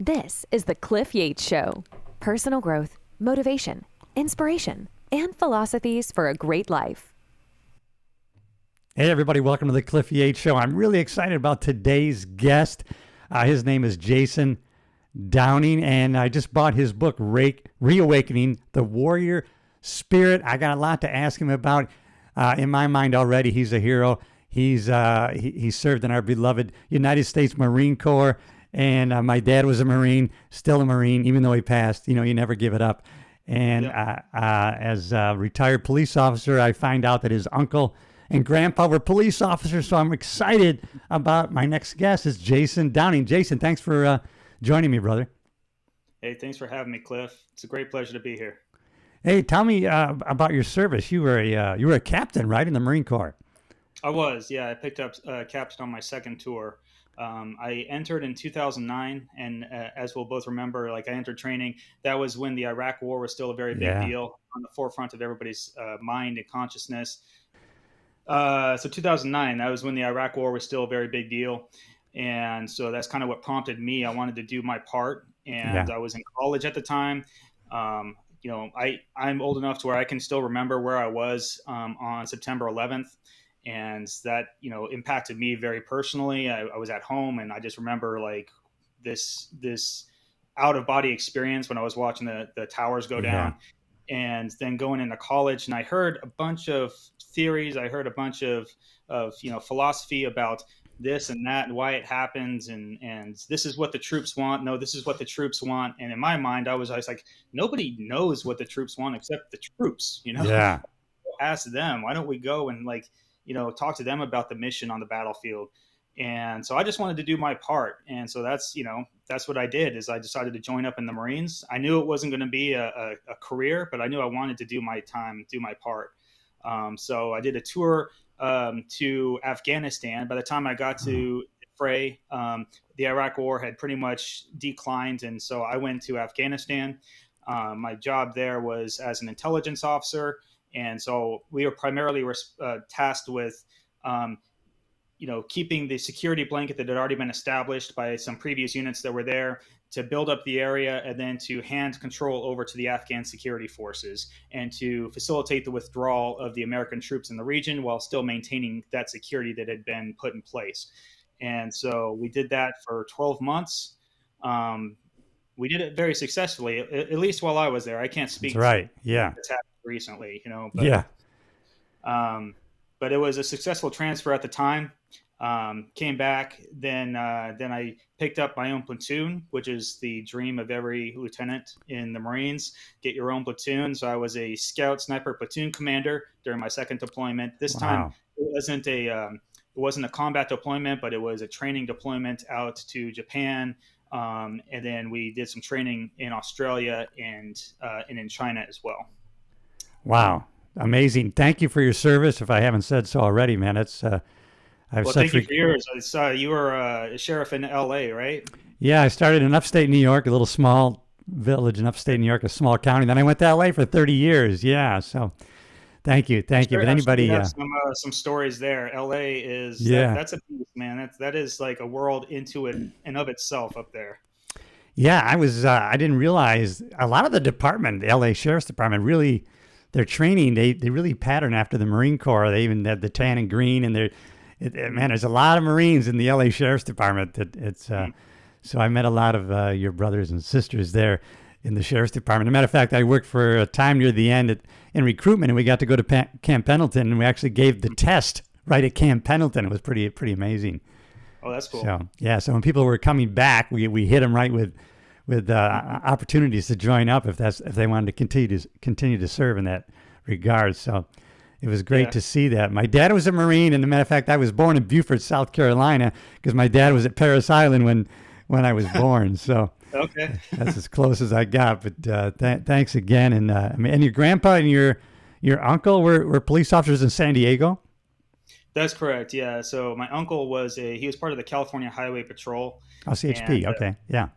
This is the Cliff Yates Show. Personal growth, motivation, inspiration, and philosophies for a great life. Hey everybody, welcome to the Cliff Yates Show. I'm really excited about today's guest. His name is Jayson Downing, and I just bought his book, Reawakening the Warrior Spirit. I got a lot to ask him about. In my mind already, he's a hero. He served in our beloved United States Marine Corps, and my dad was a Marine, still a Marine, even though he passed. You know, you never give it up. And as a retired police officer, I find out that his uncle and grandpa were police officers, so I'm excited about my next guest is Jayson Downing. Jayson, thanks for joining me, brother. Hey, thanks for having me, Cliff. It's a great pleasure to be here. Hey, tell me about your service. You were a captain, right, in the Marine Corps? I was, yeah. I picked up captain on my second tour. I entered in 2009, and as we'll both remember, like I entered training. That was when the Iraq War was still a very big deal, on the forefront of everybody's mind and consciousness. So 2009, that was when the Iraq War was still a very big deal. And so that's kind of what prompted me. I wanted to do my part, and I was in college at the time. You know, I'm old enough to where I can still remember where I was on September 11th. And that, you know, impacted me very personally. I was at home, and I just remember like this out of body experience when I was watching the towers go down, and then going into college. And I heard a bunch of theories. I heard a bunch of philosophy about this and that and why it happens. And this is what the troops want. No, this is what the troops want. And in my mind, I was like, nobody knows what the troops want except the troops, you know? Yeah. Ask them. Why don't we go and talk to them about the mission on the battlefield? And so I just wanted to do my part. And so that's what I did, is I decided to join up in the Marines. I knew it wasn't going to be a career, but I knew I wanted to do my time, do my part. So I did a tour to Afghanistan. By the time I got to the fray, the Iraq War had pretty much declined. And so I went to Afghanistan. My job there was as an intelligence officer. And so we were primarily tasked with, keeping the security blanket that had already been established by some previous units that were there, to build up the area, and then to hand control over to the Afghan security forces, and to facilitate the withdrawal of the American troops in the region while still maintaining that security that had been put in place. And so we did that for 12 months. We did it very successfully, at least while I was there. I can't speak. That's right. Yeah. What's happened recently, but it was a successful transfer at the time. Came back, then I picked up my own platoon, which is the dream of every lieutenant in the Marines. Get your own platoon. So I was a scout sniper platoon commander during my second deployment. This time it wasn't a combat deployment, but it was a training deployment out to Japan. And then we did some training in Australia and in China as well. Wow. Amazing. Thank you for your service. If I haven't said so already, man, it's, thank you for yours. I saw you were a sheriff in LA, right? Yeah. I started in upstate New York, a little small village in upstate New York, a small county. Then I went to LA for 30 years. Yeah. So thank you. But anybody, some stories there. LA is, that's a piece, man. That is like a world into it and of itself up there. Yeah. I didn't realize a lot of the department, the LA Sheriff's Department, really, their training, they really pattern after the Marine Corps. They even had the tan and green, and there's a lot of Marines in the LA Sheriff's Department. So I met a lot of your brothers and sisters there in the Sheriff's Department. As a matter of fact, I worked for a time near the end in recruitment, and we got to go to Camp Pendleton, and we actually gave the test right at Camp Pendleton. It was pretty amazing. Oh, that's cool. So when people were coming back, we hit them right with opportunities to join up if they wanted to continue to serve in that regard. So it was great to see that. My dad was a Marine, and as a matter of fact, I was born in Beaufort, South Carolina, because my dad was at Parris Island when I was born. So okay, that's as close as I got. But thanks again. And your grandpa and your uncle were police officers in San Diego? That's correct. Yeah. So my uncle was part of the California Highway Patrol. Oh, CHP. Okay. Yeah.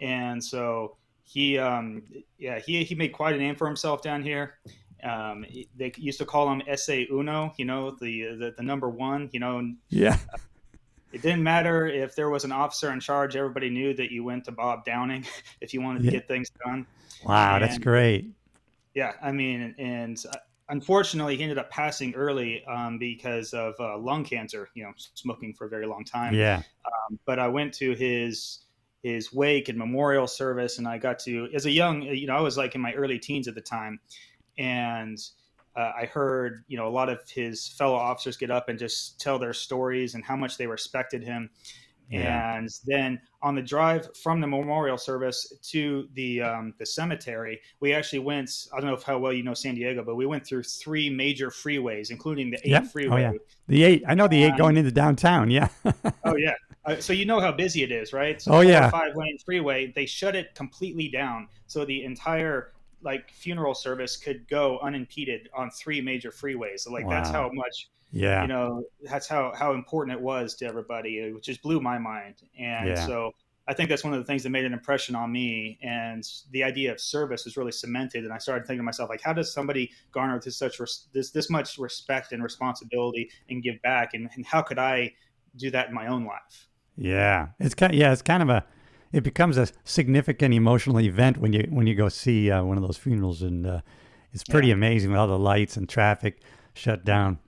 And so he made quite a name for himself down here. They used to call him Ese Uno, the number one, Yeah. It didn't matter if there was an officer in charge. Everybody knew that you went to Bob Downing if you wanted to Yeah. get things done. Wow, that's And great. yeah, I mean, and unfortunately, he ended up passing early because of lung cancer. Smoking for a very long time. Yeah. But I went to his wake and memorial service, and I got to, as a young, I was like in my early teens at the time, and I heard a lot of his fellow officers get up and just tell their stories and how much they respected him. Yeah. And then on the drive from the memorial service to the cemetery, we actually went. I don't know how well you know San Diego, but we went through 3 major freeways, including the 8 Yep. Oh freeway. yeah. The 8. I know the 8 And going into downtown. Yeah. oh yeah, so you know how busy it is, right? So Oh 4 or yeah. 5 lane freeway, they shut it completely down, so the entire like funeral service could go unimpeded on 3 major freeways. So like that's how Wow. much Yeah. that's how important it was to everybody. It just blew my mind. And Yeah. so I think that's one of the things that made an impression on me. And the idea of service was really cemented. And I started thinking to myself, like, how does somebody garner this much respect and responsibility and give back? And how could I do that in my own life? Yeah. It's kind of it becomes a significant emotional event when you go see one of those funerals, and it's pretty Yeah. amazing with all the lights and traffic shut down.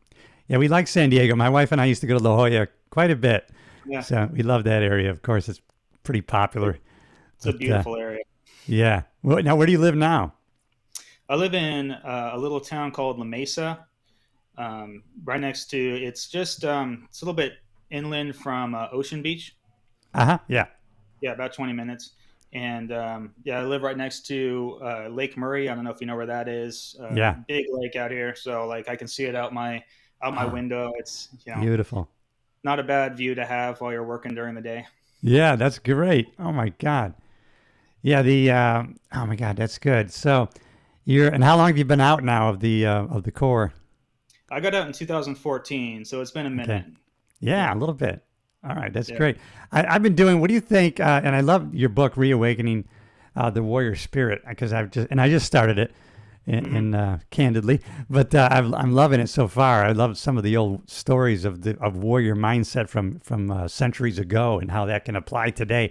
Yeah, we like San Diego. My wife and I used to go to La Jolla quite a bit. Yeah. So we love that area. Of course, it's pretty popular. It's a But beautiful area. yeah. Now, where do you live now? I live in a little town called La Mesa, right next to. It's just it's a little bit inland from Ocean Beach. Uh-huh. Yeah. Yeah, about 20 minutes. And yeah, I live right next to Lake Murray. I don't know if you know where that is. Yeah. Big lake out here, so like I can see it out my Ah, window. It's beautiful. not a bad view to have while you're working during the day. Yeah, that's great. Oh my God. Yeah, oh my God, that's good. So and how long have you been out now of the Corps? I got out in 2014, so it's been a Okay. minute. Yeah, a Yeah, little bit. All right, that's yeah. great. I've been doing. What do you think? And I love your book, Reawakening the Warrior Spirit, because I just started it, Hmm. candidly, but I'm loving it so far. I love some of the old stories of warrior mindset from centuries ago and how that can apply today.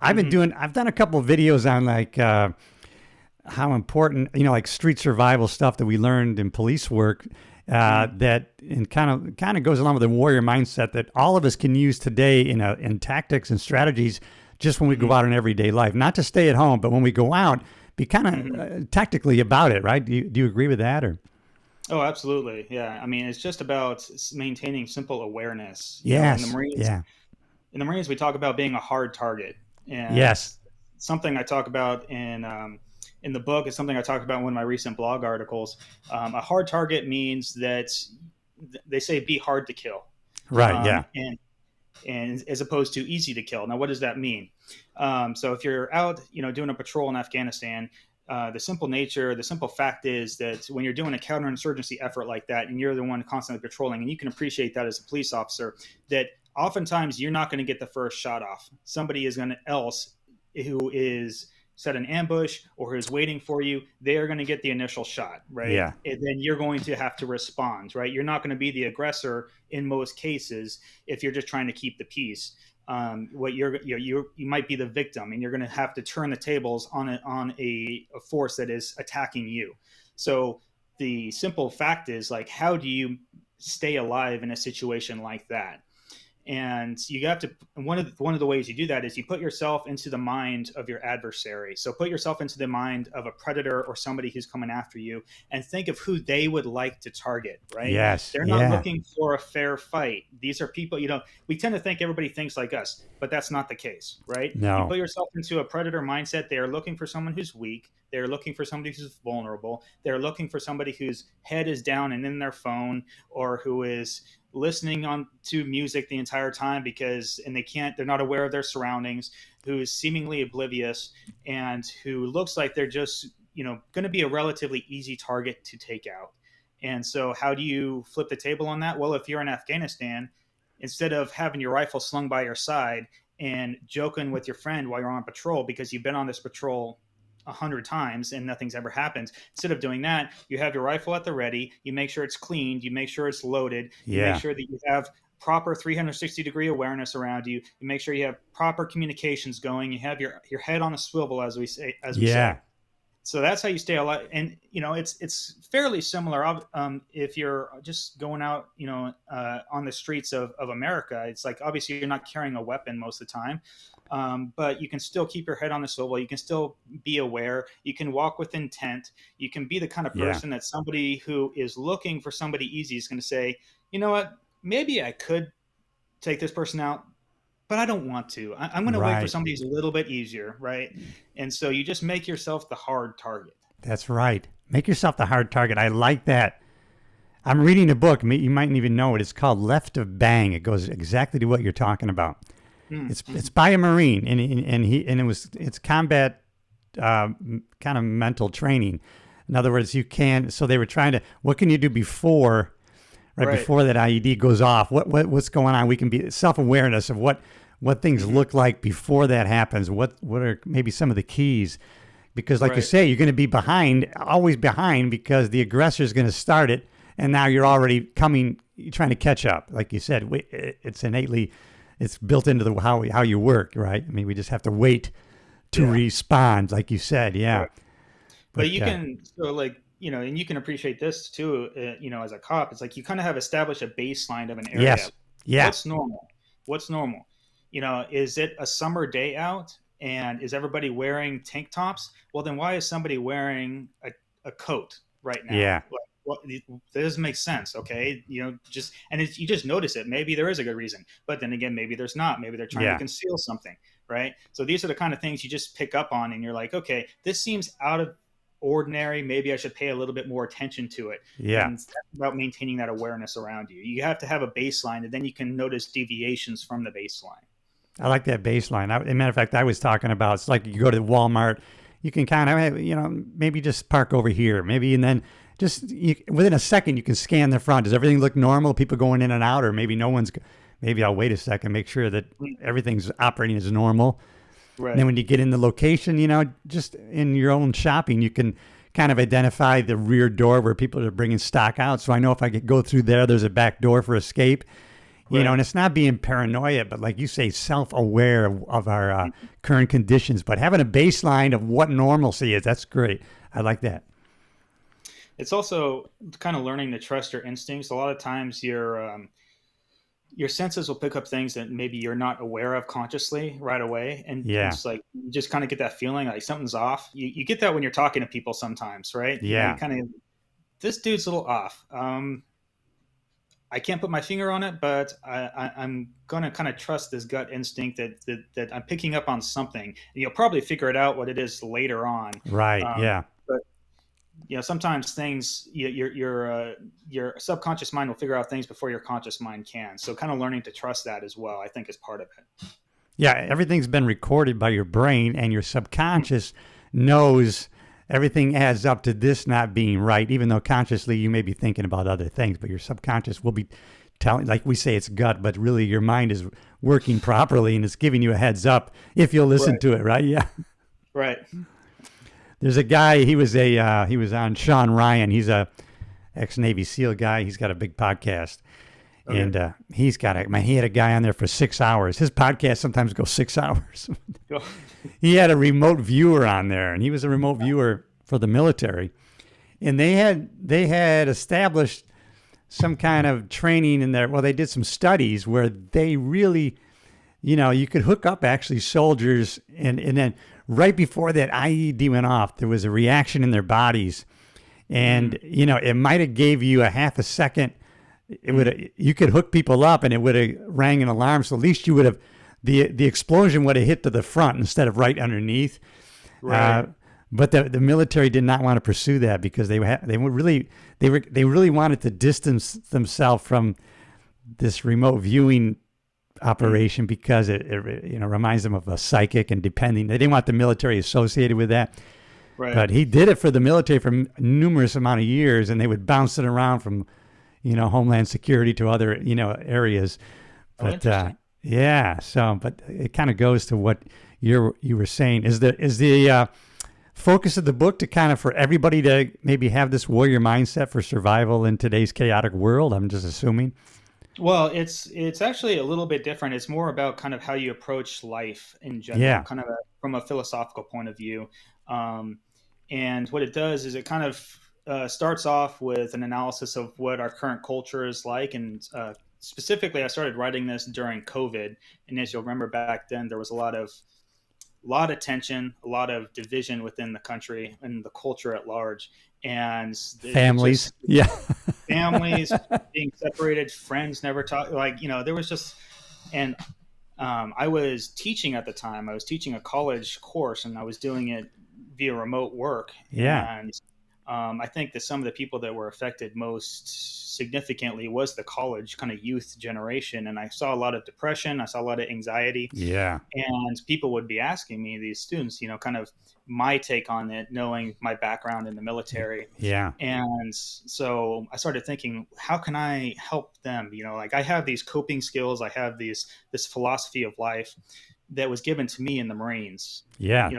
Hmm. I've done a couple of videos on like how important, like street survival stuff that we learned in police work, Hmm. that and kind of goes along with the warrior mindset that all of us can use today in tactics and strategies, just when we go Hmm. out in everyday life, not to stay at home, but when we go out, be kind of Hmm. tactically about it, right? Do you agree with that, or? Oh, absolutely. Yeah. I mean, it's just about maintaining simple awareness. Yes. Yeah. In the Marines, we talk about being a hard target, and Yes. something I talk about in the book is something I talked about in one of my recent blog articles. A hard target means that they say be hard to kill, Right. um, Yeah. and and as opposed to easy to kill. Now, what does that mean? So if you're out, doing a patrol in Afghanistan, the simple fact is that when you're doing a counterinsurgency effort like that, and you're the one constantly patrolling, and you can appreciate that as a police officer, that oftentimes you're not going to get the first shot off. Somebody is going to else who is set an ambush or who's waiting for you, they are going to get the initial shot, right? Yeah. And then you're going to have to respond, right? You're not going to be the aggressor in most cases if you're just trying to keep the peace. What you might be the victim, and you're going to have to turn the tables on a force that is attacking you. So the simple fact is, like, how do you stay alive in a situation like that? And you have to, one of the ways you do that is you put yourself into the mind of your adversary. So put yourself into the mind of a predator or somebody who's coming after you, and think of who they would like to target, right? Yes. They're not Yeah. looking for a fair fight. These are people, we tend to think everybody thinks like us, but that's not the case, right? You No. put yourself into a predator mindset. They are looking for someone who's weak. They're looking for somebody who's vulnerable. They're looking for somebody whose head is down and in their phone, or who is listening on to music the entire time they're not aware of their surroundings, who is seemingly oblivious, and who looks like they're just going to be a relatively easy target to take out. And so how do you flip the table on that? Well, if you're in Afghanistan, instead of having your rifle slung by your side and joking with your friend while you're on patrol because you've been on this patrol 100 times and nothing's ever happened. Instead of doing that, you have your rifle at the ready. You make sure it's cleaned. You make sure it's loaded. You make Yeah. sure that you have proper 360-degree awareness around you. You make sure you have proper communications going. You have your head on a swivel, as we say. So that's how you stay alive. And, it's fairly similar. If you're just going out, on the streets of America, it's like, obviously you're not carrying a weapon most of the time. But you can still keep your head on the swivel. You can still be aware. You can walk with intent. You can be the kind of person that somebody who is looking for somebody easy is going to say, you know what, maybe I could take this person out, but I don't want to. I'm going to wait for somebody who's a little bit easier, right? And so you just make yourself the hard target. That's right. Make yourself the hard target. I like that. I'm reading a book. You mightn't even know it. It's called Left of Bang. It goes exactly to what you're talking about. It's by a Marine, and it's combat kind of mental training. In other words, so they were trying to, what can you do before before that IED goes off? What's going on? We can be self-awareness of what things look like before that happens. What are maybe some of the keys? Because like you say, you're going to be always behind, because the aggressor is going to start it, and now you're already you're trying to catch up. Like you said, it's built into how you work, right? I mean, we just have to wait to respond, like you said, Right. But you can, and you can appreciate this too, as a cop. It's like you kind of have established a baseline of an area. Yes. Yeah. What's normal? Is it a summer day out, and is everybody wearing tank tops? Well, then why is somebody wearing a coat right now? Yeah. That doesn't make sense. Okay. You just notice it. Maybe there is a good reason, but then again, maybe there's not. Maybe they're trying to conceal something. Right. So these are the kind of things you just pick up on, and you're like, okay, this seems out of ordinary. Maybe I should pay a little bit more attention to it. Yeah. And it's about maintaining that awareness around you. You have to have a baseline, and then you can notice deviations from the baseline. I like that baseline. As a matter of fact, I was talking about, it's like you go to Walmart, you can kind of, maybe just park over here, maybe, and then within a second, you can scan the front. Does everything look normal? People going in and out, or maybe maybe I'll wait a second, make sure that everything's operating as normal. Right. And then when you get in the location, just in your own shopping, you can kind of identify the rear door where people are bringing stock out. So I know if I could go through there's a back door for escape. And it's not being paranoia, but like you say, self-aware of our current conditions, but having a baseline of what normalcy is. That's great. I like that. It's also kind of learning to trust your instincts. A lot of times your senses will pick up things that maybe you're not aware of consciously right away. And it's like, you just kind of get that feeling like something's off. You get that when you're talking to people sometimes, right? Yeah. This dude's a little off. I can't put my finger on it, but I'm going to kind of trust this gut instinct that I'm picking up on something. And you'll probably figure it out what it is later on. Right. But sometimes things, your subconscious mind will figure out things before your conscious mind can. So kind of learning to trust that as well, I think, is part of it. Yeah. Everything's been recorded by your brain, and your subconscious knows everything adds up to this not being right, even though consciously you may be thinking about other things, but your subconscious will be telling, like we say, it's gut, but really your mind is working properly, and it's giving you a heads up if you'll listen to it, right? Yeah. Right. There's a guy, he was on Sean Ryan. He's a ex-Navy SEAL guy. He's got a big podcast. Okay. And he had a guy on there for 6 hours. His podcast sometimes goes 6 hours. He had a remote viewer on there, and he was a remote viewer for the military. And they had established some kind of training in there. Well, they did some studies where they really, you could hook up actually soldiers, and then right before that IED went off, there was a reaction in their bodies. And, it might have gave you a half a second. You could hook people up, and it would have rang an alarm. So at least you would have, the explosion would have hit to the front instead of right underneath. Right. But the military did not want to pursue that, because they really wanted to distance themselves from this remote viewing operation, because it reminds them of a psychic and depending. They didn't want the military associated with that. Right. But he did it for the military for numerous amount of years, and they would bounce it around from Homeland Security to other, areas. But but it kind of goes to what you were saying. Is the focus of the book to kind of for everybody to maybe have this warrior mindset for survival in today's chaotic world? I'm just assuming. Well, it's actually a little bit different. It's more about kind of how you approach life in general, Yeah. kind of from a philosophical point of view. Um, and what it does is it kind of starts off with an analysis of what our current culture is like. And specifically, I started writing this during COVID. And as you'll remember back then, there was a lot of tension, a lot of division within the country and the culture at large. And it Families. just Yeah. families being separated, friends never talk. Like, there was just, and I was teaching at the time. I was teaching a college course, and I was doing it via remote work. Yeah. And I think that some of the people that were affected most significantly was the college kind of youth generation. And I saw a lot of depression. I saw a lot of anxiety, Yeah. and people would be asking me, these students, kind of my take on it, knowing my background in the military. Yeah. And so I started thinking, how can I help them? Like, I have these coping skills, I have this philosophy of life that was given to me in the Marines, Yeah.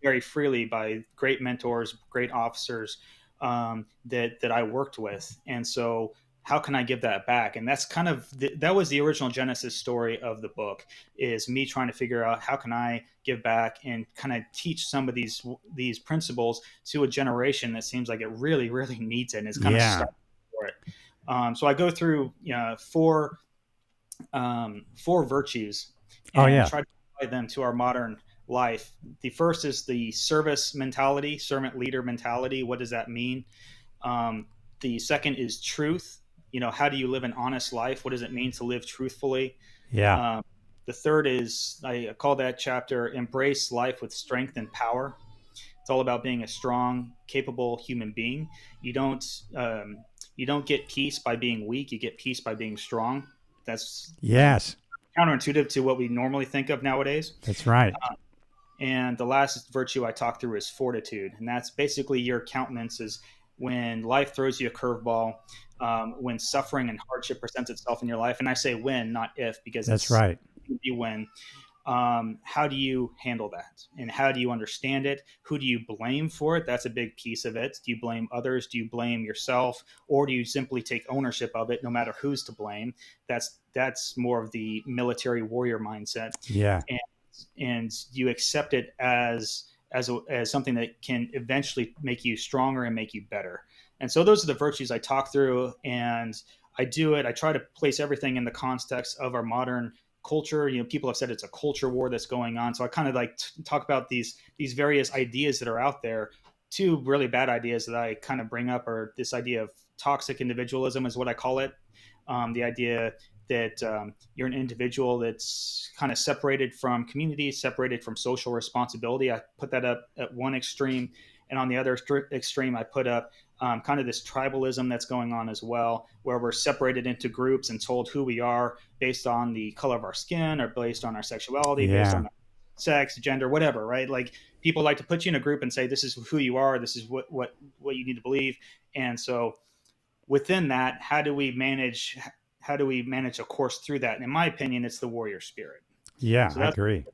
very freely by great mentors, great officers, that I worked with. And so how can I give that back? And that's kind of that was the original genesis story of the book, is me trying to figure out how can I give back and kind of teach some of these principles to a generation that seems like it really, really needs it and is kind of Yeah. stuck for it. So I go through four virtues Oh, and yeah. try to apply them to our modern life. The first is the service mentality, servant leader mentality. What does that mean? The second is truth. How do you live an honest life? What does it mean to live truthfully? Yeah. Um, the third is, I call that chapter, Embrace Life with Strength and Power. It's all about being a strong, capable human being. You don't um, you don't get peace by being weak. You get peace by being strong. That's Yes. counterintuitive to what we normally think of nowadays. That's right. And the last virtue I talk through is fortitude, and that's basically your countenance is when life throws you a curveball, when suffering and hardship presents itself in your life. And I say when, not if, because That's it's right. you when. How do you handle that, and how do you understand it? Who do you blame for it? That's a big piece of it. Do you blame others? Do you blame yourself, or do you simply take ownership of it, no matter who's to blame? That's more of the military warrior mindset, Yeah. and you accept it as something that can eventually make you stronger and make you better. And so those are the virtues I talk through, and I try to place everything in the context of our modern culture. People have said it's a culture war that's going on. So I kind of like talk about these various ideas that are out there. Two really bad ideas that I kind of bring up are this idea of toxic individualism, is what I call it. The idea that you're an individual that's kind of separated from community, separated from social responsibility. I put that up at one extreme. And on the other extreme, I put up kind of this tribalism that's going on as well, where we're separated into groups and told who we are based on the color of our skin, or based on our sexuality, based Yeah. on sex, gender, whatever, right? Like, people like to put you in a group and say, this is who you are, this is what you need to believe. And so within that, how do we manage a course through that? And in my opinion, it's the warrior spirit. Yeah. So I that's agree.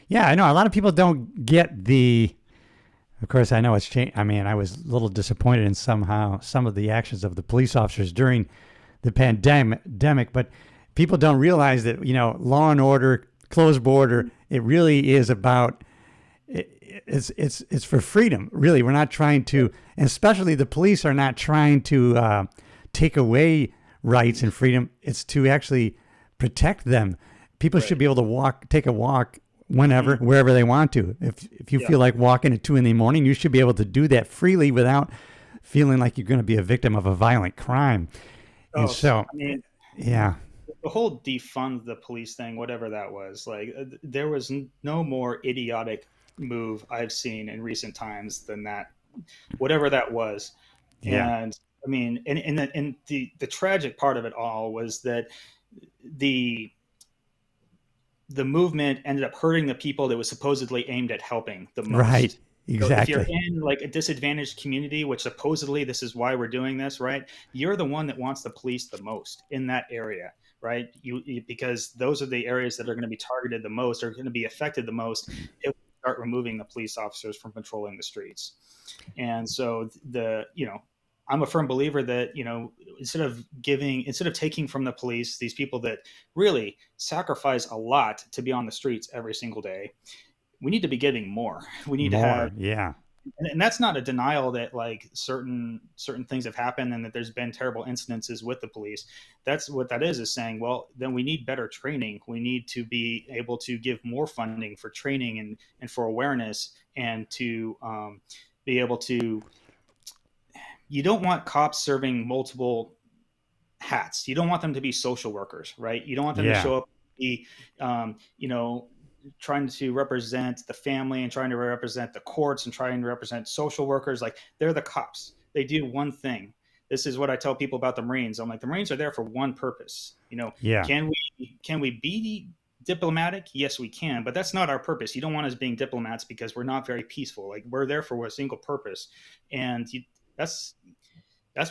Yeah. I know a lot of people don't get the. Of course, I know it's changed. I mean, I was a little disappointed in somehow some of the actions of the police officers during the pandemic, but people don't realize that law and order, closed border. It really is about it's for freedom. Really, we're not trying to, and especially the police are not trying to take away rights and freedom. It's to actually protect them. People should right. be able to take a walk whenever, wherever they want to. If you Yeah. feel like walking at 2 a.m, you should be able to do that freely without feeling like you're going to be a victim of a violent crime. And Oh, so, I mean, yeah, the whole defund the police thing, whatever that was, like, there was no more idiotic move I've seen in recent times than that, whatever that was. yeah, And I mean, and the tragic part of it all was that the the movement ended up hurting the people that was supposedly aimed at helping the right, most. So if you're exactly. in like a disadvantaged community, which supposedly this is why we're doing this, right? You're the one that wants the police the most in that area, right? Because those are the areas that are going to be targeted the most, are going to be affected the most if we start removing the police officers from patrolling the streets. And so I'm a firm believer that, instead of taking from the police, these people that really sacrifice a lot to be on the streets every single day, we need to be giving more. We need to have, More, yeah. and that's not a denial that like certain things have happened and that there's been terrible incidences with the police. That's what that is saying, well, then we need better training. We need to be able to give more funding for training and for awareness, and to be able to, you don't want cops serving multiple hats. You don't want them to be social workers, right? You don't want them to show up and be, trying to represent the family and trying to represent the courts and trying to represent social workers. Like, they're the cops. They do one thing. This is what I tell people about the Marines. I'm like, the Marines are there for one purpose. Can we be diplomatic? Yes, we can, but that's not our purpose. You don't want us being diplomats because we're not very peaceful. Like, we're there for a single purpose. And that's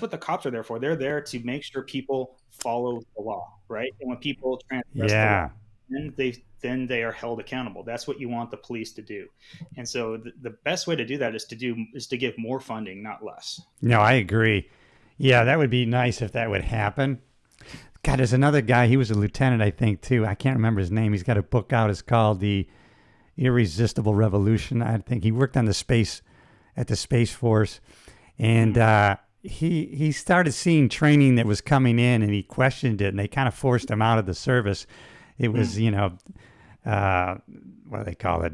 what the cops are there for. They're there to make sure people follow the law, right? And when people transgress the law, then they are held accountable. That's what you want the police to do. And so the best way to do that is to give more funding, not less. No, I agree. Yeah, that would be nice if that would happen. God, there's another guy. He was a lieutenant, I think, too. I can't remember his name. He's got a book out. It's called The Irresistible Revolution. I think he worked on the Space Force. And he started seeing training that was coming in, and he questioned it, and they kind of forced him out of the service. It was, what do they call it?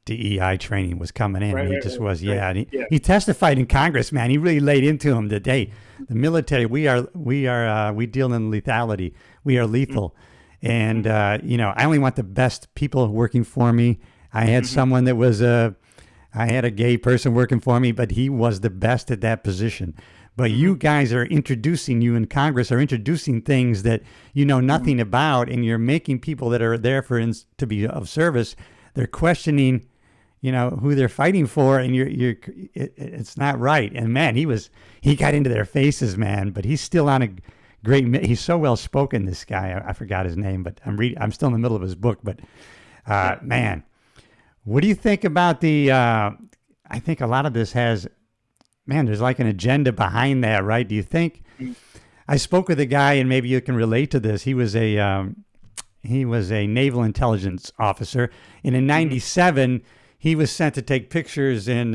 DEI training was coming in. And he just was, And he testified in Congress, man. He really laid into him that, hey, the military, we deal in lethality. We are lethal. And, I only want the best people working for me. I had someone that was I had a gay person working for me, but he was the best at that position. But you guys you in Congress are introducing things that you know nothing about, and you're making people that are there to be of service, they're questioning, who they're fighting for, and it's not right. And man, he got into their faces, man, but he's still on a he's so well spoken, this guy. I forgot his name, but I'm still in the middle of his book, but man, what do you think about I think a lot of this has, man, there's like an agenda behind that, right? Do you think? I spoke with a guy, and maybe you can relate to this. He was a naval intelligence officer, and in '97, he was sent to take pictures in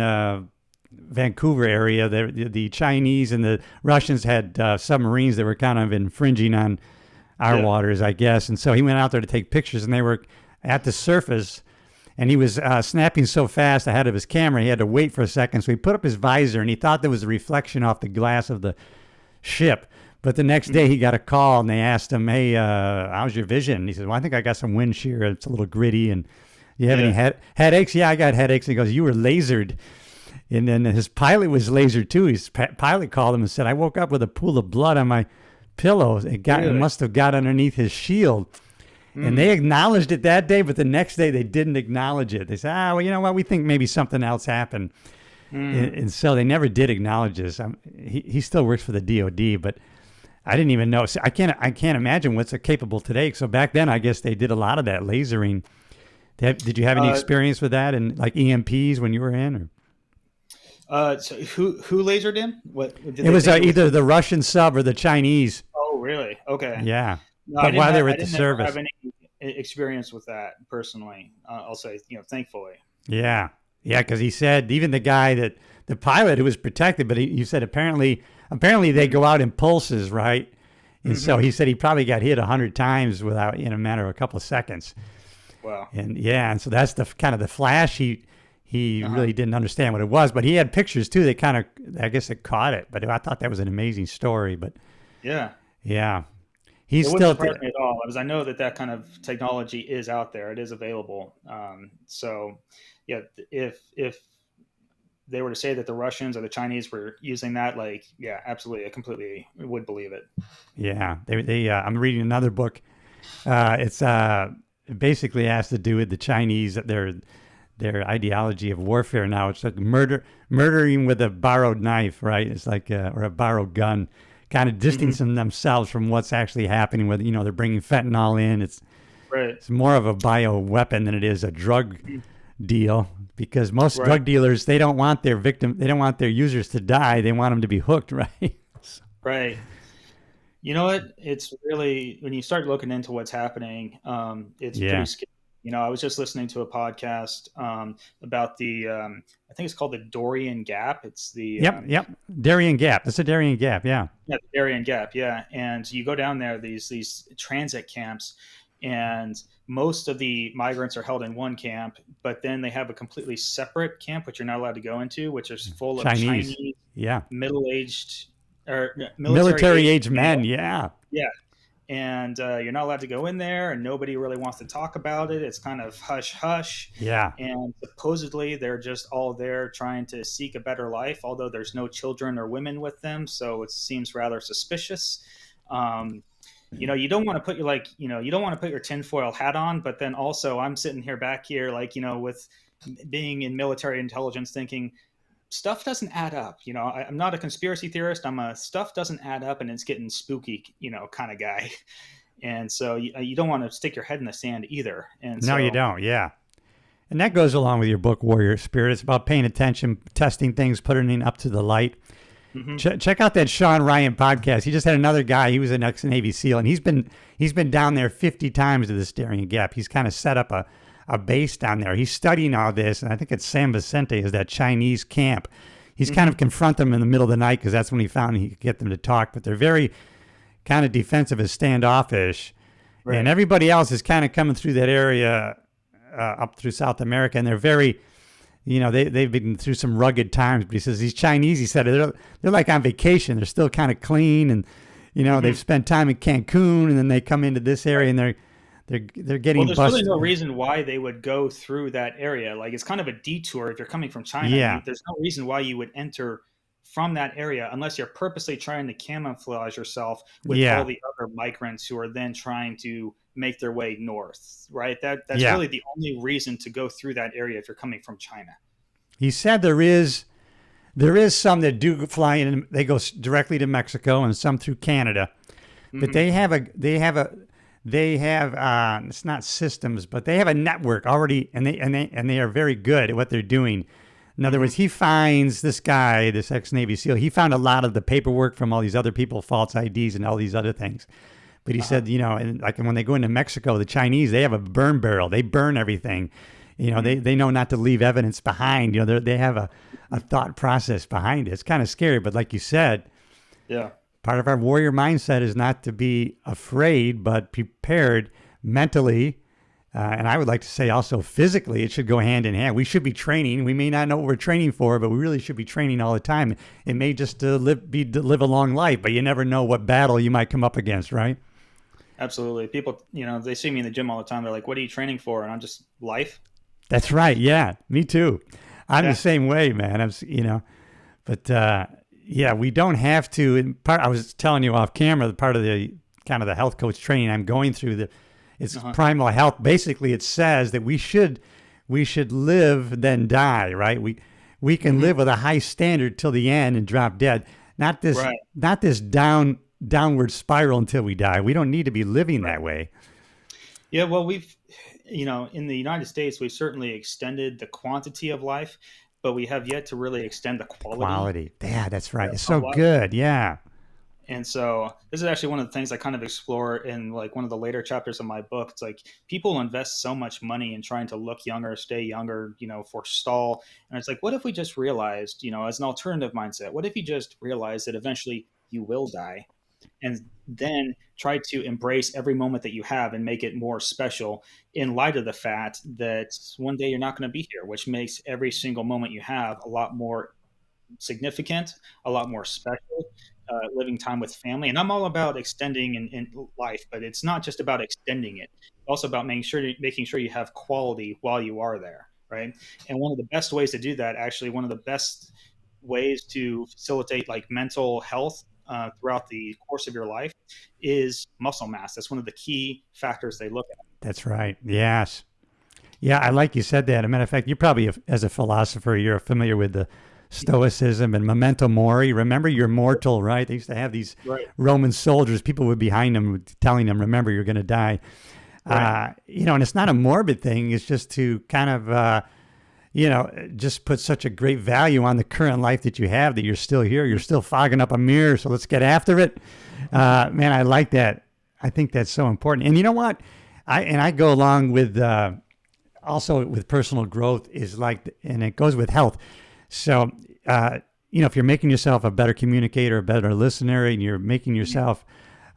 Vancouver area. The Chinese and the Russians had submarines that were kind of infringing on our waters, I guess, and so he went out there to take pictures, and they were at the surface. And he was snapping so fast ahead of his camera, he had to wait for a second. So he put up his visor, and he thought there was a reflection off the glass of the ship. But the next day he got a call, and they asked him, hey, how's your vision? And he said, well, I think I got some wind shear. It's a little gritty. And you have any headaches? Yeah, I got headaches. And he goes, you were lasered. And then his pilot was lasered too. His pilot called him and said, I woke up with a pool of blood on my pillow. It must have got underneath his shield. And they acknowledged it that day, but the next day they didn't acknowledge it. They said, well, you know what? We think maybe something else happened. And so they never did acknowledge this. He still works for the DOD, but I didn't even know. So I can't imagine what's capable today. So back then, I guess they did a lot of that lasering. Did you have any experience with that, and like EMPs when you were in? Or? So who lasered in? What did it was either the Russian sub or the Chinese. Oh, really? Okay. Yeah. No, but while they were at the service, I didn't have any experience with that personally. I'll say, thankfully. Yeah, because he said even the guy the pilot who was protected, but he said apparently they go out in pulses, right? And so he said he probably got hit 100 times in a matter of a couple of seconds. Wow. And so that's the kind of the flash. He really didn't understand what it was, but he had pictures too that kind of, I guess, it caught it. But I thought that was an amazing story. But yeah. He's it still wouldn't surprise me at all, because I know that kind of technology is out there. It is available. So, yeah, if they were to say that the Russians or the Chinese were using that, absolutely, I completely would believe it. Yeah, I'm reading another book. It basically has to do with the Chinese, their ideology of warfare now. It's like murdering with a borrowed knife, right? It's like or a borrowed gun. Kind of distancing themselves from what's actually happening with, they're bringing fentanyl in. It's more of a bio weapon than it is a drug deal, because most Right. drug dealers, they don't want their users to die. They want them to be hooked, right? Right. You know what? It's really, when you start looking into what's happening, it's pretty Yeah. scary. I was just listening to a podcast about I think it's called the Darien Gap. It's the Yep. Darien Gap. That's a Darien Gap. Yeah. yeah, the Darien Gap. Yeah, and you go down there, these transit camps, and most of the migrants are held in one camp, but then they have a completely separate camp which you're not allowed to go into, which is full of Chinese. Chinese Yeah. middle-aged or Military military-aged age men. male. Yeah. Yeah, and you're not allowed to go in there, and nobody really wants to talk about it. It's kind of hush hush, Yeah. and supposedly they're just all there trying to seek a better life, although there's no children or women with them, so it seems rather suspicious. um, you don't want to put you don't want to put your tinfoil hat on, but then also I'm sitting here back here, like, with being in military intelligence, thinking stuff doesn't add up. I'm not a conspiracy theorist. I'm a stuff doesn't add up and it's getting spooky, kind of guy. And so you don't want to stick your head in the sand either. And No, so, you don't. Yeah. And that goes along with your book, Warrior Spirit. It's about paying attention, testing things, putting it up to the light. Check out that Sean Ryan podcast. He just had another guy. He was an ex-Navy SEAL, and he's been down there 50 times to this Darien Gap. He's kind of set up a base down there. He's studying all this, and I think it's San Vicente is that Chinese camp. He's kind of confront them in the middle of the night, because that's when he found he could get them to talk. But they're very kind of defensive and standoffish. Right. And everybody else is kind of coming through that area up through South America, and they're very, they've been through some rugged times. But he says these Chinese, he said, they're like on vacation. They're still kind of clean, and they've spent time in Cancun, and then they come into this area, and they're getting there's busted. really no reason why they would go through that area. Like, it's kind of a detour if you're coming from China. Yeah. There's no reason why you would enter from that area unless you're purposely trying to camouflage yourself with all the other migrants who are then trying to make their way north, right? That's really the only reason to go through that area if you're coming from China. He said there is some that do fly in. They go directly to Mexico, and some through Canada. But they have it's not systems, but they have a network already, and they are very good at what they're doing. In other words, he finds this guy, this ex-Navy SEAL, he found a lot of the paperwork from all these other people, false IDs and all these other things. But he said, and like when they go into Mexico, the Chinese, they have a burn barrel. They burn everything. They know not to leave evidence behind. They have a thought process behind it. It's kind of scary, but like you said, part of our warrior mindset is not to be afraid, but prepared mentally. And I would like to say also physically, it should go hand in hand. We should be training. We may not know what we're training for, but we really should be training all the time. It may just live a long life, but you never know what battle you might come up against, right? Absolutely. People, they see me in the gym all the time. They're like, what are you training for? And I'm just, life. That's right. Yeah, me too. I'm the same way, man. But we don't have to. I was telling you off camera, part of the kind of the health coach training I'm going through, it's primal health. Basically, it says that we should live then die, right? We can live with a high standard till the end and drop dead. Not this downward spiral until we die. We don't need to be living that way. Yeah, well, we've, in the United States, we've certainly extended the quantity of life, but we have yet to really extend the quality. Yeah, that's right. It's so good. Yeah. And so this is actually one of the things I kind of explore in like one of the later chapters of my book. It's like people invest so much money in trying to look younger, stay younger, forestall. And it's like, what if we just realized, as an alternative mindset, what if you just realize that eventually you will die, and then try to embrace every moment that you have and make it more special in light of the fact that one day you're not going to be here, which makes every single moment you have a lot more significant, a lot more special. Living time with family. And I'm all about extending in life, but it's not just about extending it. It's also about making sure you have quality while you are there, right? And one of the best ways to do that, actually, one of the best ways to facilitate like mental health throughout the course of your life is muscle mass. That's one of the key factors they look at. That's right. Yes. Yeah, I like you said that. As a matter of fact, you probably, as a philosopher, you're familiar with the Stoicism and memento mori. Remember, you're mortal, right? They used to have these Roman soldiers. People would be behind them telling them, remember, you're going to die. Right. And it's not a morbid thing. It's just to kind of just put such a great value on the current life that you have, that you're still here. You're still fogging up a mirror. So let's get after it. Man, I like that. I think that's so important. And you know what? I go along with, also with personal growth is like, and it goes with health. So, if you're making yourself a better communicator, a better listener, and you're making yourself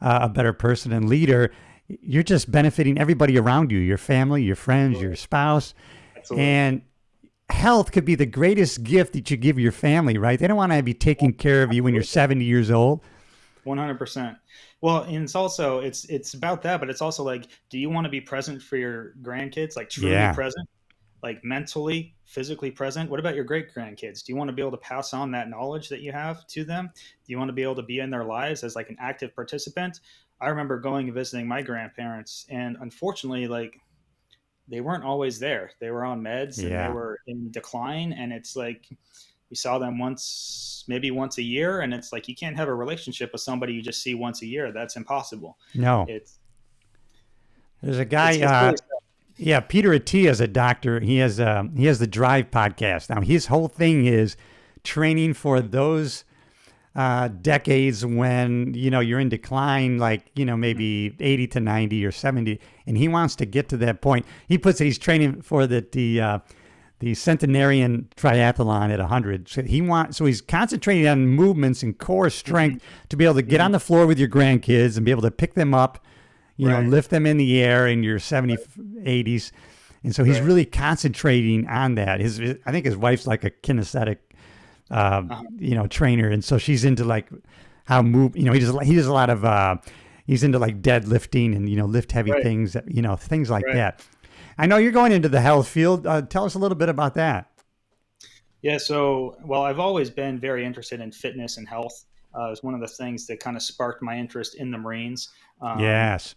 a better person and leader, you're just benefiting everybody around you, your family, your friends, your spouse. Absolutely. And health could be the greatest gift that you give your family, right? They don't want to be taking care of you when you're 70 years old. 100%. Well, and it's also, it's about that, but it's also like, do you want to be present for your grandkids? Like truly present, like mentally, physically present? What about your great grandkids? Do you want to be able to pass on that knowledge that you have to them? Do you want to be able to be in their lives as like an active participant? I remember going and visiting my grandparents, and unfortunately, like, they weren't always there. They were on meds and they were in decline. And it's like, we saw them maybe once a year. And it's like, you can't have a relationship with somebody you just see once a year. That's impossible. No. There's a guy, really Peter Attia is a doctor. He has the Drive podcast. Now, his whole thing is training for those decades when, you're in decline, like, maybe 80 to 90 or 70. And he wants to get to that point. He's training for the centenarian triathlon at 100. So he's concentrating on movements and core strength to be able to get on the floor with your grandkids and be able to pick them up, lift them in the air in your 70s, 80s. And so he's really concentrating on that. I think his wife's like a kinesthetic, trainer. And so she's into like how he does a lot of, he's into like deadlifting and, lift heavy things, things like that. I know you're going into the health field. Tell us a little bit about that. Yeah. So, I've always been very interested in fitness and health. It was one of the things that kind of sparked my interest in the Marines. Yes.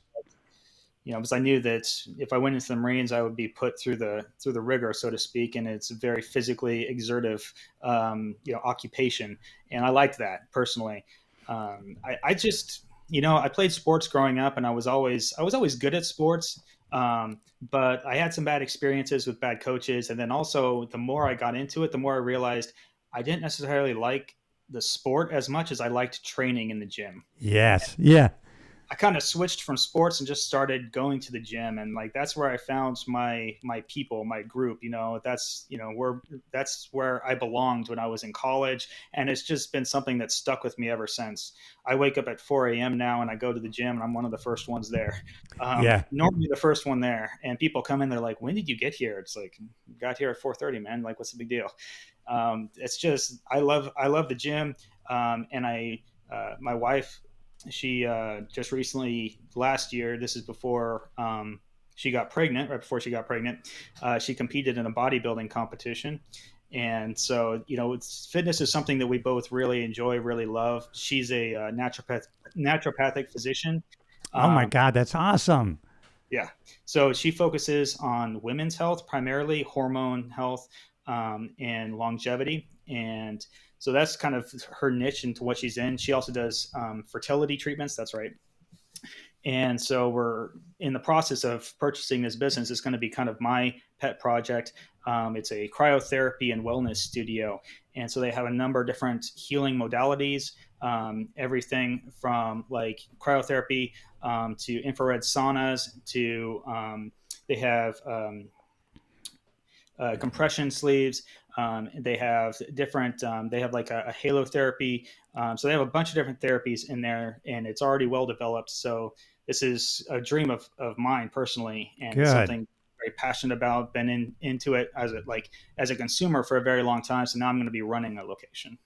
Because I knew that if I went into the Marines, I would be put through the rigor, so to speak, and it's a very physically exertive, occupation, and I liked that personally. I just, I played sports growing up, and I was always good at sports, but I had some bad experiences with bad coaches, and then also the more I got into it, the more I realized I didn't necessarily like the sport as much as I liked training in the gym. Yes, yeah. I kind of switched from sports and just started going to the gym, and like that's where I found my people, my group. That's where I belonged when I was in college, and it's just been something that's stuck with me ever since. I wake up at 4 a.m. now, and I go to the gym, and I'm one of the first ones there. Normally the first one there, and people come in, they're like, "When did you get here?" It's like, "Got here at 4:30, man. Like, what's the big deal?" It's just I love the gym, and my wife. She just recently, last year, this is before she got pregnant, right before she got pregnant, she competed in a bodybuilding competition. And so, fitness is something that we both really enjoy, really love. She's a naturopathic physician. Oh my God, that's awesome. Yeah. So she focuses on women's health, primarily hormone health, and longevity. And so that's kind of her niche into what she's in. She also does fertility treatments. That's right. And so we're in the process of purchasing this business. It's going to be kind of my pet project. It's a cryotherapy and wellness studio. And so they have a number of different healing modalities, everything from like cryotherapy to infrared saunas to they have compression sleeves. They have different, they have like a halotherapy. So they have a bunch of different therapies in there, and it's already well developed. So this is a dream of mine personally, and it's something I'm very passionate about. Been into it as a consumer for a very long time. So now I'm going to be running a location.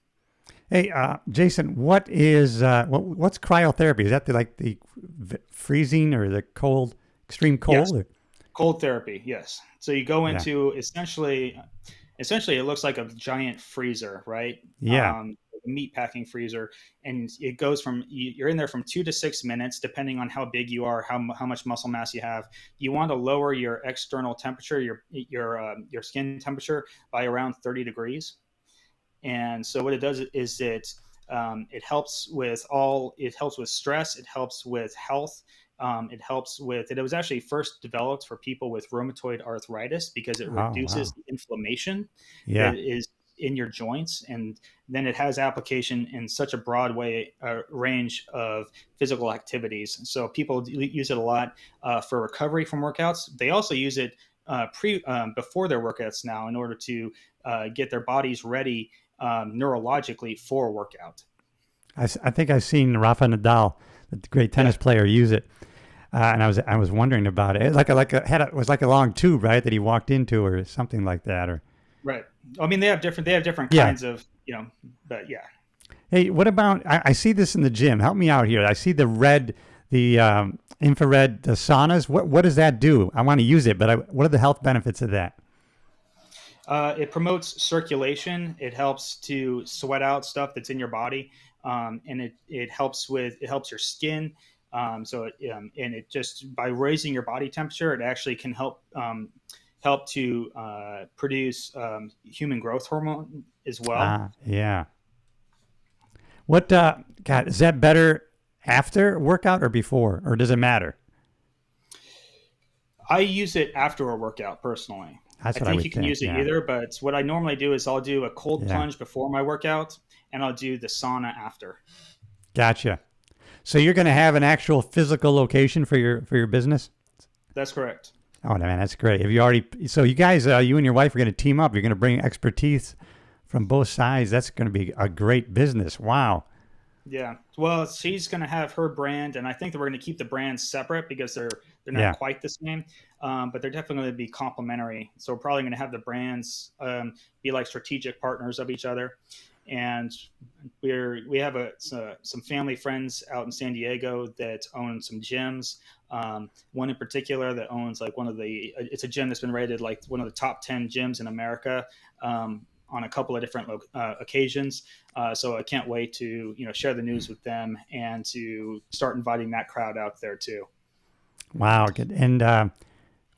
Hey, Jayson, what is what's cryotherapy? Is that the freezing or the cold, extreme cold? Yes. Cold therapy, yes. So you go into essentially it looks like a giant freezer, right? Yeah. Meat packing freezer, and it goes from you're in there from 2 to 6 minutes, depending on how big you are, how much muscle mass you have. You want to lower your external temperature, your skin temperature by around 30 degrees. And so what it does is it helps with stress, it helps with health. It helps with it. It was actually first developed for people with rheumatoid arthritis because it reduces the inflammation that is in your joints, and then it has application in such a broad range of physical activities. So people use it a lot for recovery from workouts. They also use it before their workouts now in order to get their bodies ready neurologically for a workout. I think I've seen Rafa Nadal, the great tennis player, use it, and I was wondering about it. It was like a long tube, right, that he walked into, or something like that, or right. I mean, they have different kinds of, but yeah. Hey, what about? I see this in the gym. Help me out here. I see the infrared saunas. What does that do? I want to use it, but what are the health benefits of that? It promotes circulation. It helps to sweat out stuff that's in your body, and it helps your skin. And it just by raising your body temperature, it actually can help to produce human growth hormone as well. Yeah. What God, is that better after workout or before, or does it matter? I use it after a workout personally. I think you can use it either, but what I normally do is I'll do a cold plunge before my workout, and I'll do the sauna after. Gotcha. So you're going to have an actual physical location for your business? That's correct. Oh man, that's great. So you guys, you and your wife are going to team up. You're going to bring expertise from both sides. That's going to be a great business. Wow. Yeah. Well, she's going to have her brand, and I think that we're going to keep the brands separate because they're not quite the same, but they're definitely going to be complementary. So we're probably going to have the brands be like strategic partners of each other. And we have some family friends out in San Diego that own some gyms. One in particular that owns like it's a gym that's been rated like one of the top 10 gyms in America on a couple of different occasions. So I can't wait to share the news with them and to start inviting that crowd out there too. Wow, good. And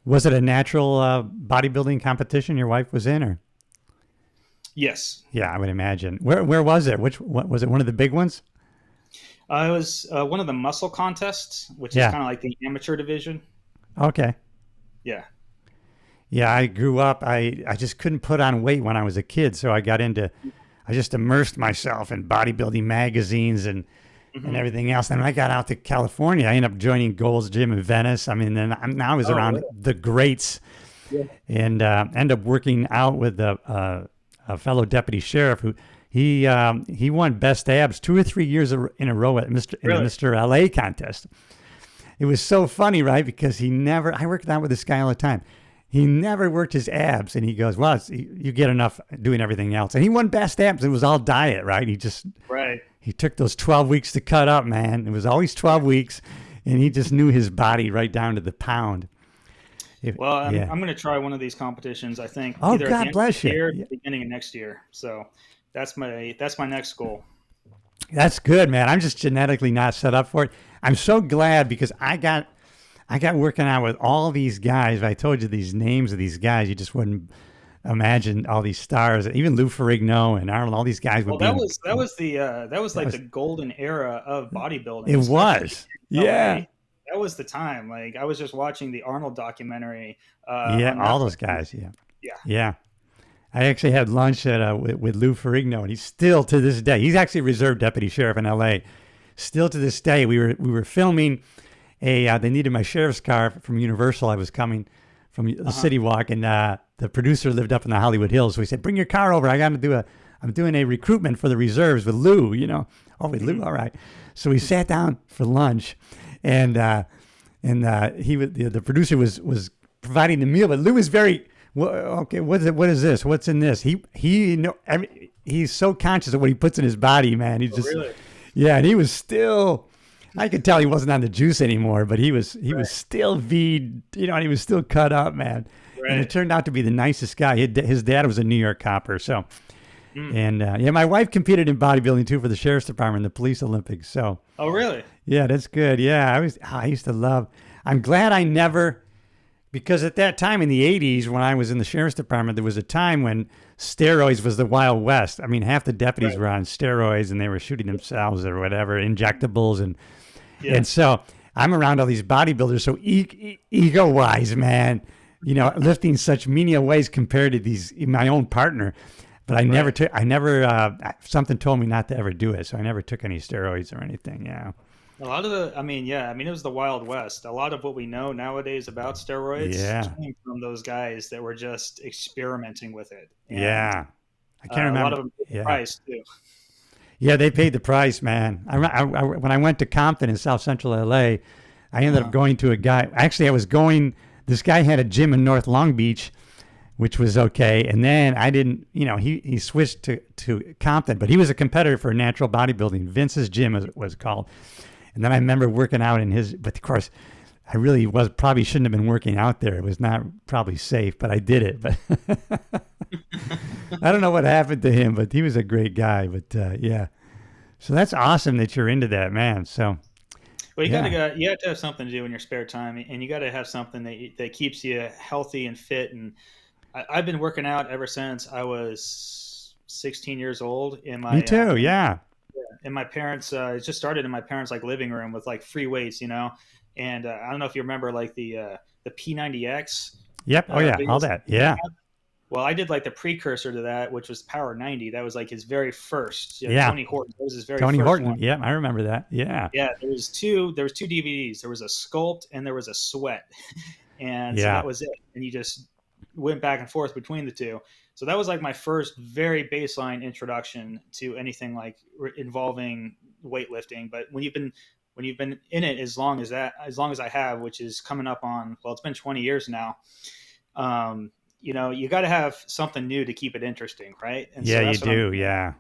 was it a natural bodybuilding competition your wife was in, or? Yes. Yeah, I would imagine. Where was it? What was it? One of the big ones? It was one of the muscle contests, which is kind of like the amateur division. Okay. Yeah. Yeah, I grew up. I just couldn't put on weight when I was a kid, so I just immersed myself in bodybuilding magazines and everything else. And when I got out to California, I ended up joining Gold's Gym in Venice. I mean, then I was around the greats, and ended up working out with a fellow deputy sheriff who he won best abs 2 or 3 years in a row in the Mr. LA contest. It was so funny, right? Because I worked out with this guy all the time. He never worked his abs, and he goes, well, you get enough doing everything else. And he won best abs. It was all diet, right? He took those 12 weeks to cut up, man. It was always 12 weeks, and he just knew his body right down to the pound. I'm going to try one of these competitions, I think. Oh, either God at the end bless of the you. year, the beginning of next year. So that's my next goal. That's good, man. I'm just genetically not set up for it. I'm so glad because I got working out with all these guys. If I told you these names of these guys, you just wouldn't imagine all these stars. Even Lou Ferrigno and Arnold, all these guys would be. That was the golden era of bodybuilding. It was. Yeah. That was the time. Like I was just watching the Arnold documentary. All those guys. Yeah. I actually had lunch with Lou Ferrigno, and he's still to this day. He's actually a reserve deputy sheriff in L.A. Still to this day, we were filming they needed my sheriff's car from Universal. I was coming from the City Walk, and the producer lived up in the Hollywood Hills, so he said, "Bring your car over. I'm doing a recruitment for the reserves with Lou." With Lou, all right. So we sat down for lunch. And the producer was providing the meal, but Lou was very okay. What is this? What's in this? He's so conscious of what he puts in his body, man. Really? Yeah, and he was still. I could tell he wasn't on the juice anymore, but he was still and he was still cut up, man. Right. And it turned out to be the nicest guy. His dad was a New York copper, so. And my wife competed in bodybuilding too for the sheriff's department, the police Olympics. So. Oh, really? Yeah, that's good. Yeah, I used to love. I'm glad I never, because at that time in the '80s when I was in the sheriff's department, there was a time when steroids was the Wild West. I mean, half the deputies were on steroids and they were shooting themselves or whatever, injectables, and so I'm around all these bodybuilders, so ego wise, man, lifting such menial ways compared to my own partner. But something told me not to ever do it, so I never took any steroids or anything. Yeah. A lot of it was the Wild West. A lot of what we know nowadays about steroids came from those guys that were just experimenting with it. And, I can't remember. A lot of them paid the price too. Yeah, they paid the price, man. When I went to Compton in South Central LA, I ended up going to a guy. Actually, this guy had a gym in North Long Beach, which was okay. And then I didn't, he switched to Compton, but he was a competitor for natural bodybuilding. Vince's Gym was called. And then I remember working out in his, but of course, I really probably shouldn't have been working out there. It was not probably safe, but I did it. But I don't know what happened to him, but he was a great guy. But yeah, so that's awesome that you're into that, man. So, well, you have to have something to do in your spare time, and you got to have something that keeps you healthy and fit. And I've been working out ever since I was 16 years old. Me too. Yeah. And my parents, it just started in my parents' like living room with like free weights, And I don't know if you remember like the P90X. Yep. Oh yeah. All that. Yeah. Well, I did like the precursor to that, which was Power 90. That was like his very first. Tony Horton. That was his very Tony first Horton. one. Yeah, I remember that. Yeah. Yeah. There was two DVDs. There was a Sculpt and there was a Sweat, and so that was it. And you just went back and forth between the two. So that was like my first very baseline introduction to anything like involving weightlifting. But when you've been in it as long as I have, which is coming up on, well, it's been 20 years now. You got to have something new to keep it interesting, right? And yeah, you do. Yeah.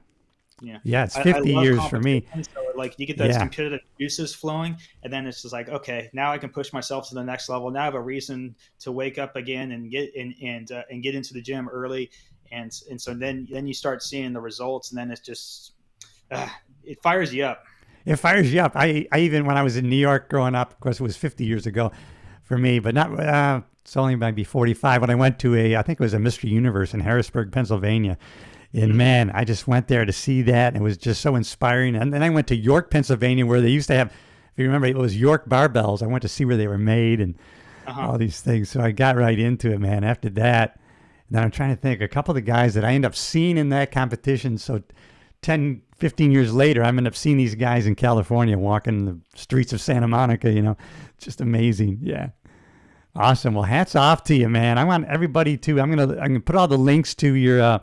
Yeah, it's 50 years for me. So like you get those competitive juices flowing, and then it's just like, okay, now I can push myself to the next level. Now I have a reason to wake up again and get get into the gym early, and so then you start seeing the results, and then it's just it fires you up. It fires you up. I even when I was in New York growing up, of course it was 50 years ago for me, but not. It's only maybe 45 when I went to I think it was a Mr. Universe in Harrisburg, Pennsylvania. And man, I just went there to see that. And it was just so inspiring. And then I went to York, Pennsylvania, where they used to have, if you remember, it was York barbells. I went to see where they were made and all these things. So I got right into it, man. After that, and then I'm trying to think, a couple of the guys that I ended up seeing in that competition. So 10, 15 years later, I ended up seeing these guys in California walking the streets of Santa Monica, just amazing. Yeah. Awesome. Well, hats off to you, man. I want everybody to, I'm going to put all the links to your,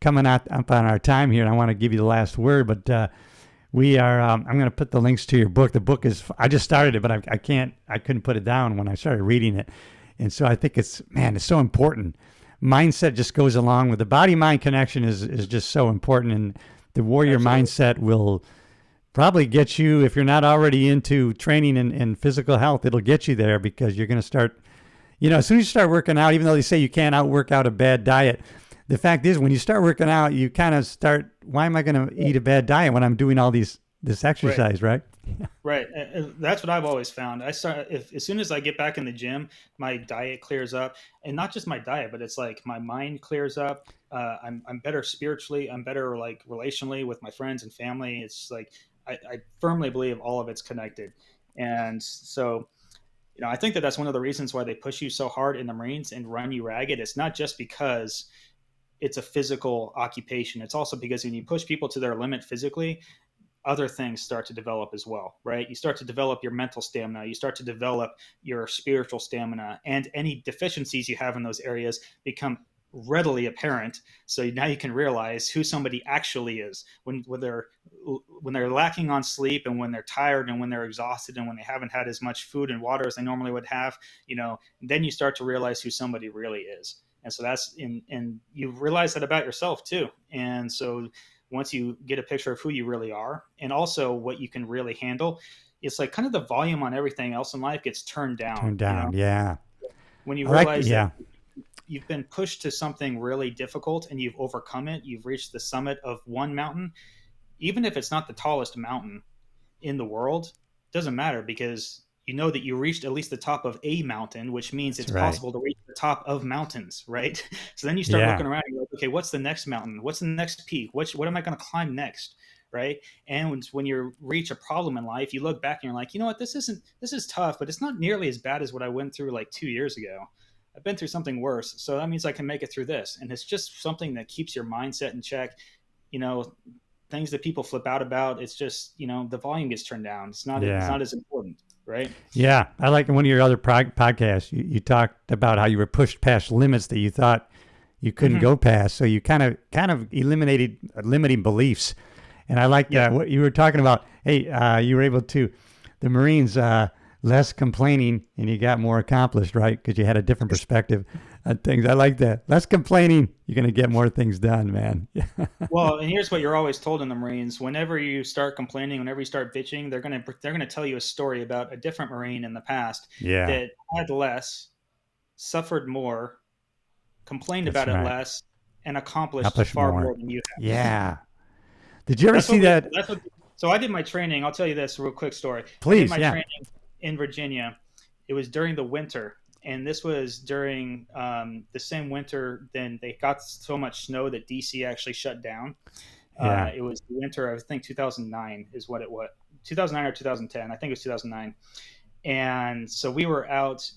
coming up on our time here, and I want to give you the last word, but we are, I'm going to put the links to your book. The book is, I just started it, but I couldn't put it down when I started reading it. And so I think it's so important. Mindset just goes along with the body-mind connection is just so important. And the warrior mindset will probably get you, if you're not already into training and physical health, it'll get you there because you're going to start, as soon as you start working out, even though they say you can't outwork out a bad diet, the fact is, when you start working out, you kind of start, why am I going to eat a bad diet when I'm doing all this exercise, right? Right. That's what I've always found. As soon as I get back in the gym, my diet clears up, and not just my diet, but it's like my mind clears up. I'm better spiritually. I'm better like relationally with my friends and family. It's like, I firmly believe all of it's connected. And so, I think that's one of the reasons why they push you so hard in the Marines and run you ragged. It's not just because it's a physical occupation. It's also because when you push people to their limit physically, other things start to develop as well, right? You start to develop your mental stamina. You start to develop your spiritual stamina, and any deficiencies you have in those areas become readily apparent. So now you can realize who somebody actually is when they're lacking on sleep, and when they're tired, and when they're exhausted, and when they haven't had as much food and water as they normally would have, then you start to realize who somebody really is. And so and you realize that about yourself too. And so once you get a picture of who you really are, and also what you can really handle, it's like kind of the volume on everything else in life gets turned down. Yeah. When you realize that you've been pushed to something really difficult and you've overcome it, you've reached the summit of one mountain, even if it's not the tallest mountain in the world, doesn't matter, because you know that you reached at least the top of a mountain, which means it's possible to reach the top of mountains, right? So then you start looking around and you're like, okay, what's the next mountain? What's the next peak? What am I going to climb next? right? And when you reach a problem in life, you look back and you're like, you know what, this is tough, but it's not nearly as bad as what I went through like 2 years ago. I've been through something worse, so that means I can make it through this. And it's just something that keeps your mindset in check. Things that people flip out about, it's just, the volume gets turned down. It's not as important, right? Yeah. I like in one of your other podcasts, you talked about how you were pushed past limits that you thought you couldn't go past. So you kind of eliminated limiting beliefs. And I like that. What you were talking about, hey, you were able to, the Marines, less complaining and you got more accomplished, right? Because you had a different perspective on things. I like that. Less complaining, you're going to get more things done, man. Well, and here's what you're always told in the Marines: whenever you start complaining, whenever you start bitching, they're gonna tell you a story about a different Marine in the past that had less, suffered more, complained about it less, and accomplished far more than you have. Yeah. Did you ever see that? So I did my training. I'll tell you this real quick story. Please, I did my training in Virginia. It was during the winter, and this was during the same winter. Then they got so much snow that DC actually shut down. It was the winter, I think 2009 is what it was. 2009 or 2010. I think it was 2009. And so we were out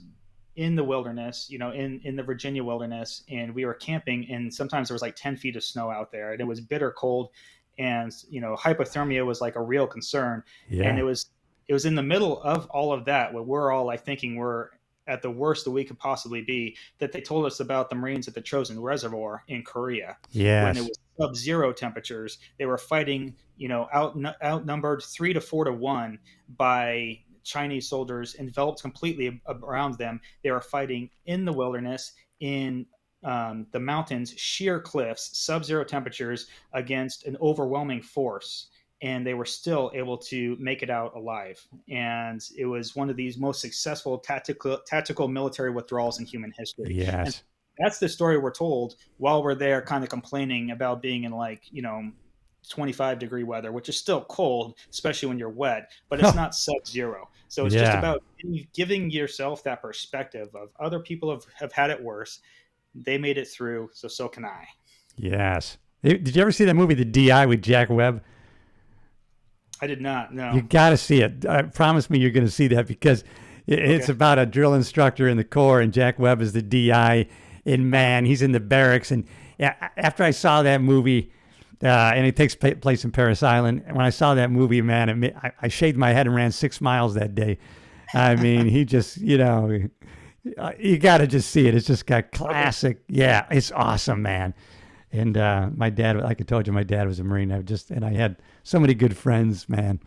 in the wilderness, in the Virginia wilderness, and we were camping, and sometimes there was like 10 feet of snow out there, and it was bitter cold. And, hypothermia was like a real concern. Yeah. And it was in the middle of all of that, where we're all like thinking we're at the worst that we could possibly be, that they told us about the Marines at the Chosin Reservoir in Korea. Yes. When it was sub-zero temperatures, they were fighting, outnumbered 3 to 4 to 1 by Chinese soldiers, enveloped completely around them. They were fighting in the wilderness, in the mountains, sheer cliffs, sub-zero temperatures against an overwhelming force. And they were still able to make it out alive. And it was one of these most successful tactical military withdrawals in human history. Yes. And that's the story we're told while we're there kind of complaining about being in 25-degree weather, which is still cold, especially when you're wet, but it's not sub-zero. So it's just about giving yourself that perspective of other people have had it worse. They made it through, so can I. Yes. Did you ever see that movie, The DI, with Jack Webb? I did not, no. You got to see it. Promise me you're going to see that, because it's about a drill instructor in the Corps, and Jack Webb is the DI. And man, he's in the barracks. And after I saw that movie, and it takes place in Paris Island, and when I saw that movie, man, I shaved my head and ran 6 miles that day. I mean, he just, you got to just see it. It's just got classic. Yeah, it's awesome, man. And my dad, like I told you, my dad was a Marine. I had so many good friends, man.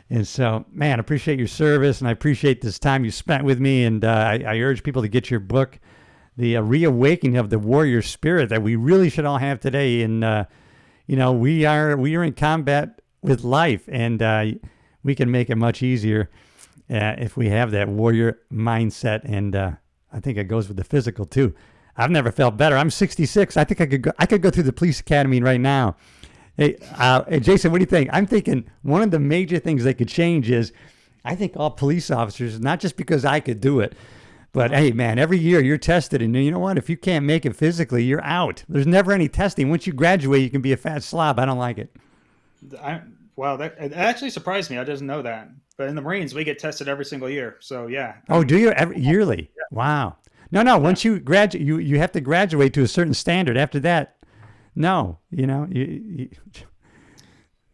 And so, man, I appreciate your service, and I appreciate this time you spent with me. And I urge people to get your book, The Reawakening of the Warrior Spirit, that we really should all have today. And we are in combat with life, and we can make it much easier if we have that warrior mindset. And I think it goes with the physical too. I've never felt better. I'm 66. I think I could go through the police academy right now. Hey, Jayson, what do you think? I'm thinking one of the major things they could change is, I think all police officers, not just because I could do it, but hey, man, every year you're tested, and you know what? If you can't make it physically, you're out. There's never any testing. Once you graduate, you can be a fat slob. I don't like it. Wow, that actually surprised me. I didn't know that. But in the Marines, we get tested every single year. So yeah. Oh, do you? Yearly? Yeah. Wow. No. Once you graduate, you have to graduate to a certain standard. After that, no.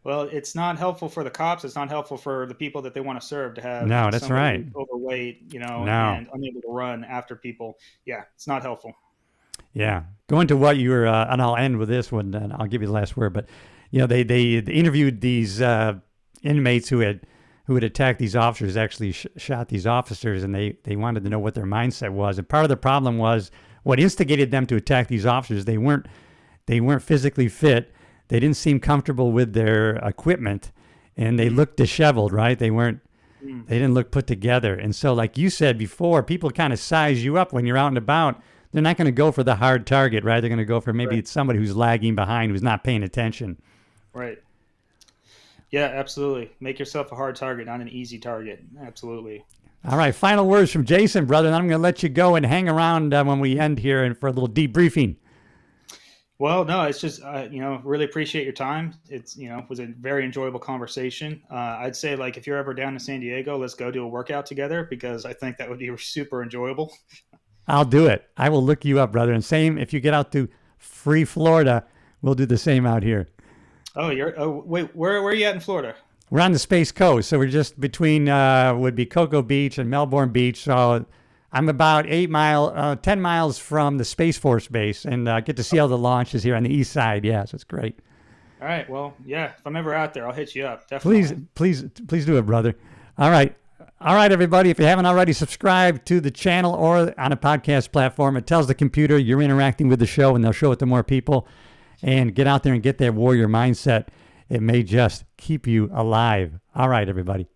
Well, it's not helpful for the cops. It's not helpful for the people that they want to serve to have. No, that's right. Overweight, and unable to run after people. Yeah, it's not helpful. Yeah. Going to what you were, and I'll end with this one, and I'll give you the last word. But they interviewed these inmates who had attacked these officers, actually shot these officers, and they wanted to know what their mindset was. And part of the problem was what instigated them to attack these officers. They weren't physically fit. They didn't seem comfortable with their equipment, and they looked disheveled, right? They didn't look put together. And so, like you said before, people kind of size you up when you're out and about. They're not going to go for the hard target, right? They're going to go for maybe it's somebody who's lagging behind, who's not paying attention. Right. Yeah, absolutely. Make yourself a hard target, not an easy target. Absolutely. All right. Final words from Jayson, brother. And I'm going to let you go and hang around when we end here and for a little debriefing. Well, no, it's just, really appreciate your time. It's, it was a very enjoyable conversation. I'd say, like, if you're ever down in San Diego, let's go do a workout together, because I think that would be super enjoyable. I'll do it. I will look you up, brother. And same, if you get out to free Florida, we'll do the same out here. Wait, where are you at in Florida? We're on the Space Coast, so we're just between would be Cocoa Beach and Melbourne Beach. So I'm about 10 miles from the Space Force base, and get to see all the launches here on the east side. Yeah, so it's great. All right. Well, yeah, if I'm ever out there, I'll hit you up. Definitely. Please do it, brother. All right, everybody. If you haven't already subscribed to the channel or on a podcast platform, it tells the computer you're interacting with the show, and they'll show it to more people. And get out there and get that warrior mindset. It may just keep you alive. All right, everybody.